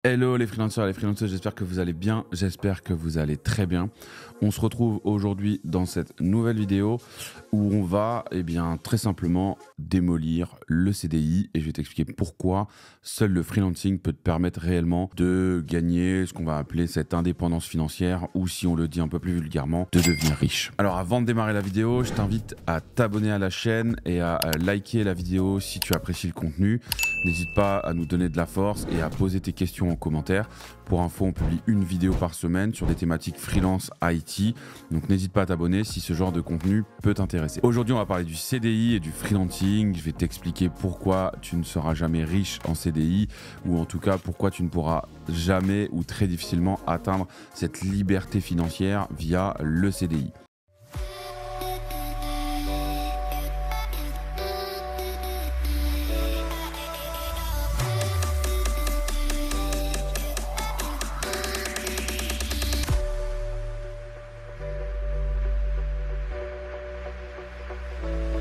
Hello les freelancers et les freelanceuses, j'espère que vous allez bien, j'espère que vous allez très bien. On se retrouve aujourd'hui dans cette nouvelle vidéo où on va très simplement démolir le CDI et je vais t'expliquer pourquoi seul le freelancing peut te permettre réellement de gagner ce qu'on va appeler cette indépendance financière ou si on le dit un peu plus vulgairement, de devenir riche. Alors avant de démarrer la vidéo, je t'invite à t'abonner à la chaîne et à liker la vidéo si tu apprécies le contenu. N'hésite pas à nous donner de la force et à poser tes questions en commentaire. Pour info, on publie une vidéo par semaine sur des thématiques freelance IT. Donc n'hésite pas à t'abonner si ce genre de contenu peut t'intéresser. Aujourd'hui, on va parler du CDI et du freelancing. Je vais t'expliquer pourquoi tu ne seras jamais riche en CDI ou en tout cas pourquoi tu ne pourras jamais ou très difficilement atteindre cette liberté financière via le CDI.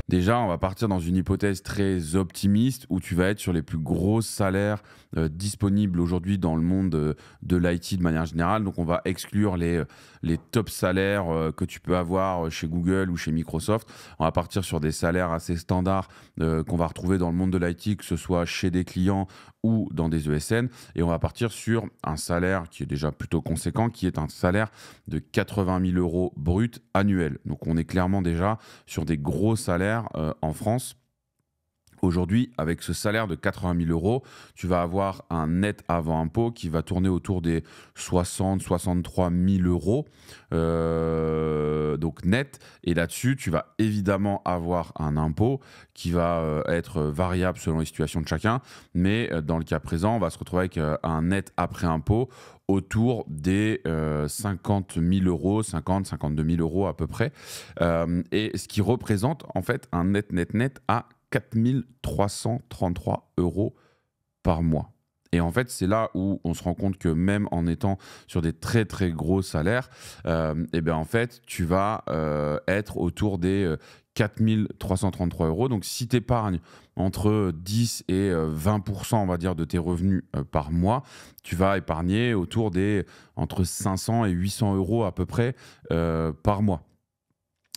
Déjà, on va partir dans une hypothèse très optimiste où tu vas être sur les plus gros salaires disponibles aujourd'hui dans le monde de l'IT de manière générale. Donc, on va exclure les top salaires que tu peux avoir chez Google ou chez Microsoft. On va partir sur des salaires assez standards qu'on va retrouver dans le monde de l'IT, que ce soit chez des clients ou dans des ESN. Et on va partir sur un salaire qui est déjà plutôt conséquent, qui est un salaire de 80 000 euros brut annuel. Donc, on est clairement déjà sur des gros salaires en France. Aujourd'hui, avec ce salaire de 80 000 euros, tu vas avoir un net avant impôt qui va tourner autour des 60-63 000 euros, donc net. Et là-dessus, tu vas évidemment avoir un impôt qui va être variable selon les situations de chacun. Mais dans le cas présent, on va se retrouver avec un net après impôt autour des 50 000 euros, 50-52 000 euros à peu près. Et ce qui représente en fait un net à 4 333 euros par mois. Et en fait, c'est là où on se rend compte que même en étant sur des très très gros salaires, en fait, tu vas être autour des 4 333 euros. Donc, si tu épargnes entre 10 et 20%, on va dire, de tes revenus par mois, tu vas épargner autour des entre 500 et 800 euros à peu près par mois.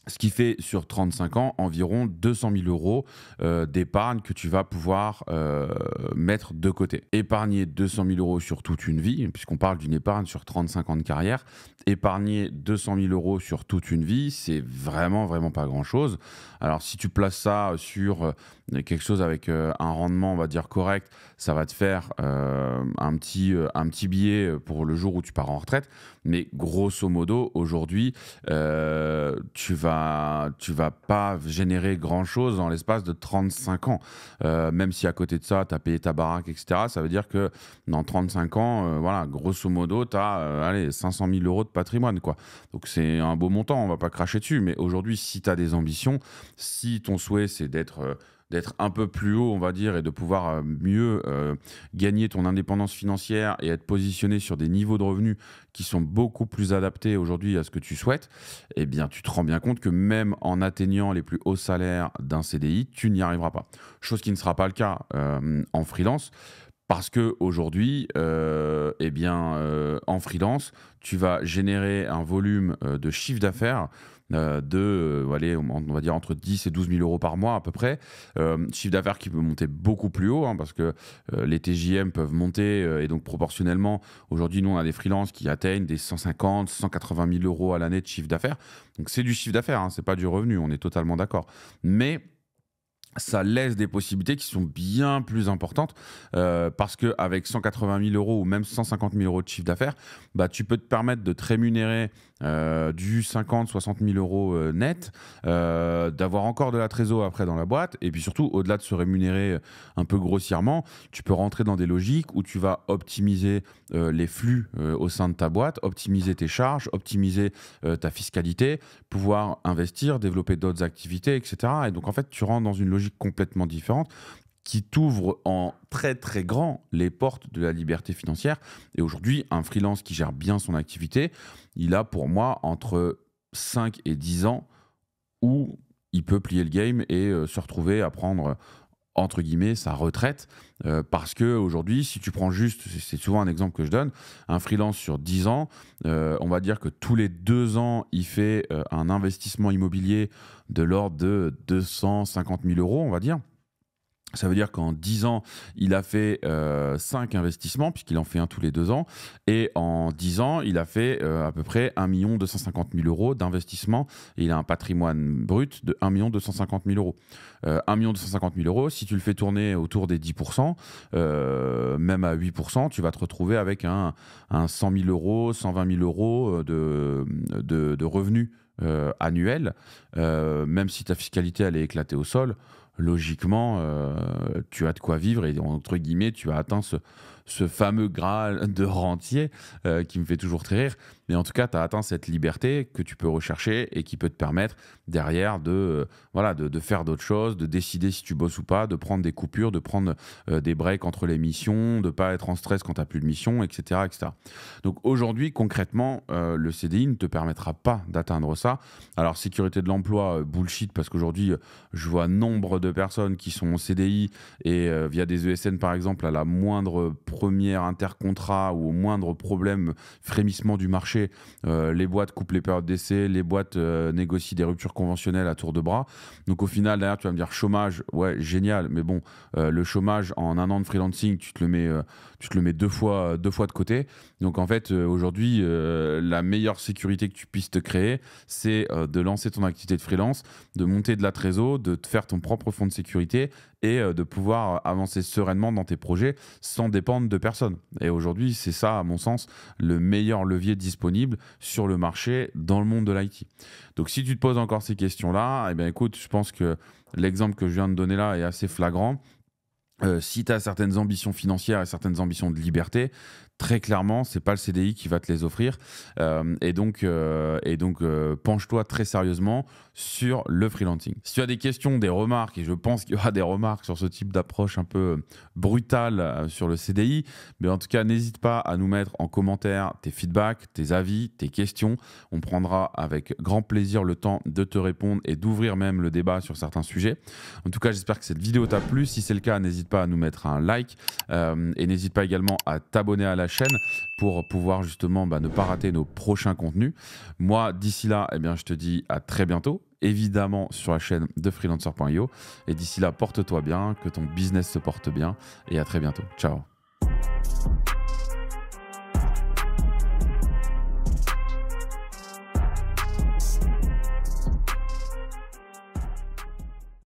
Ce qui fait sur 35 ans environ 200 000 euros d'épargne que tu vas pouvoir mettre de côté. Épargner 200 000 euros sur toute une vie, puisqu'on parle d'une épargne sur 35 ans de carrière, épargner 200 000 euros sur toute une vie, c'est vraiment, vraiment pas grand-chose. Alors, si tu places ça sur quelque chose avec un rendement, on va dire, correct, ça va te faire un petit billet pour le jour où tu pars en retraite. Mais grosso modo, aujourd'hui, tu vas pas générer grand-chose dans l'espace de 35 ans. Même si à côté de ça, tu as payé ta baraque, etc., ça veut dire que dans 35 ans, voilà, grosso modo, tu as 500 000 euros de patrimoine, quoi. Donc c'est un beau montant, on va pas cracher dessus. Mais aujourd'hui, si tu as des ambitions, si ton souhait, c'est d'être un peu plus haut, on va dire, et de pouvoir mieux gagner ton indépendance financière et être positionné sur des niveaux de revenus qui sont beaucoup plus adaptés aujourd'hui à ce que tu souhaites, eh bien, tu te rends bien compte que même en atteignant les plus hauts salaires d'un CDI, tu n'y arriveras pas. Chose qui ne sera pas le cas en freelance. Parce que aujourd'hui, en freelance, tu vas générer un volume de chiffre d'affaires on va dire entre 10 et 12 000 euros par mois à peu près. Chiffre d'affaires qui peut monter beaucoup plus haut parce que les TJM peuvent monter et donc proportionnellement, aujourd'hui, nous, on a des freelances qui atteignent des 150, 180 000 euros à l'année de chiffre d'affaires. Donc, c'est du chiffre d'affaires, c'est pas du revenu, on est totalement d'accord. Mais ça laisse des possibilités qui sont bien plus importantes parce qu'avec 180 000 euros ou même 150 000 euros de chiffre d'affaires, tu peux te permettre de te rémunérer du 50-60 000 euros net, d'avoir encore de la trésor après dans la boîte et puis surtout, au-delà de se rémunérer un peu grossièrement, tu peux rentrer dans des logiques où tu vas optimiser les flux au sein de ta boîte, optimiser tes charges, optimiser ta fiscalité, pouvoir investir, développer d'autres activités, etc. Et donc, en fait, tu rentres dans une logique complètement différente qui t'ouvre en très très grand les portes de la liberté financière. Et aujourd'hui, un freelance qui gère bien son activité, il a pour moi entre 5 et 10 ans où il peut plier le game et se retrouver à prendre entre guillemets, sa retraite. Parce qu'aujourd'hui, si tu prends juste, c'est souvent un exemple que je donne, un freelance sur 10 ans, on va dire que tous les 2 ans, il fait un investissement immobilier de l'ordre de 250 000 euros, on va dire. Ça veut dire qu'en 10 ans, il a fait 5 investissements, puisqu'il en fait un tous les 2 ans. Et en 10 ans, il a fait à peu près 1 250 000 euros d'investissement. Et il a un patrimoine brut de 1 250 000 euros. 1 250 000 euros, si tu le fais tourner autour des 10%, même à 8%, tu vas te retrouver avec un 100 000 euros, 120 000 euros de revenus annuels. Même si ta fiscalité, elle est éclatée au sol, logiquement, tu as de quoi vivre et entre guillemets, tu as atteint ce fameux Graal de rentier qui me fait toujours très rire. Mais en tout cas, tu as atteint cette liberté que tu peux rechercher et qui peut te permettre derrière voilà, de faire d'autres choses, de décider si tu bosses ou pas, de prendre des coupures, de prendre des breaks entre les missions, de ne pas être en stress quand tu n'as plus de mission, etc., etc. Donc aujourd'hui, concrètement, le CDI ne te permettra pas d'atteindre ça. Alors, sécurité de l'emploi, bullshit, parce qu'aujourd'hui, je vois nombre de personnes qui sont en CDI et via des ESN, par exemple, à la moindre première intercontrat ou au moindre problème, frémissement du marché, les boîtes coupent les périodes d'essai, les boîtes négocient des ruptures conventionnelles à tour de bras. Donc au final, derrière, tu vas me dire chômage, ouais, génial, mais bon, le chômage en un an de freelancing, tu te le mets deux fois de côté. Donc en fait, aujourd'hui, la meilleure sécurité que tu puisses te créer, c'est de lancer ton activité de freelance, de monter de la trésor, de te faire ton propre fonds de sécurité et de pouvoir avancer sereinement dans tes projets sans dépendre de personne. Et aujourd'hui, c'est ça, à mon sens, le meilleur levier disponible sur le marché dans le monde de l'IT. Donc si tu te poses encore ces questions-là, eh bien écoute, je pense que l'exemple que je viens de donner là est assez flagrant. Si tu as certaines ambitions financières et certaines ambitions de liberté, très clairement, c'est pas le CDI qui va te les offrir. Et donc, penche-toi très sérieusement sur le freelancing. Si tu as des questions, des remarques, et je pense qu'il y aura des remarques sur ce type d'approche un peu brutale sur le CDI, mais en tout cas, n'hésite pas à nous mettre en commentaire tes feedbacks, tes avis, tes questions. On prendra avec grand plaisir le temps de te répondre et d'ouvrir même le débat sur certains sujets. En tout cas, j'espère que cette vidéo t'a plu. Si c'est le cas, n'hésite pas à nous mettre un like et n'hésite pas également à t'abonner à la chaîne pour pouvoir justement ne pas rater nos prochains contenus. Moi, d'ici là, eh bien, je te dis à très bientôt, évidemment sur la chaîne de freelancer.io. Et d'ici là, porte-toi bien, que ton business se porte bien et à très bientôt. Ciao.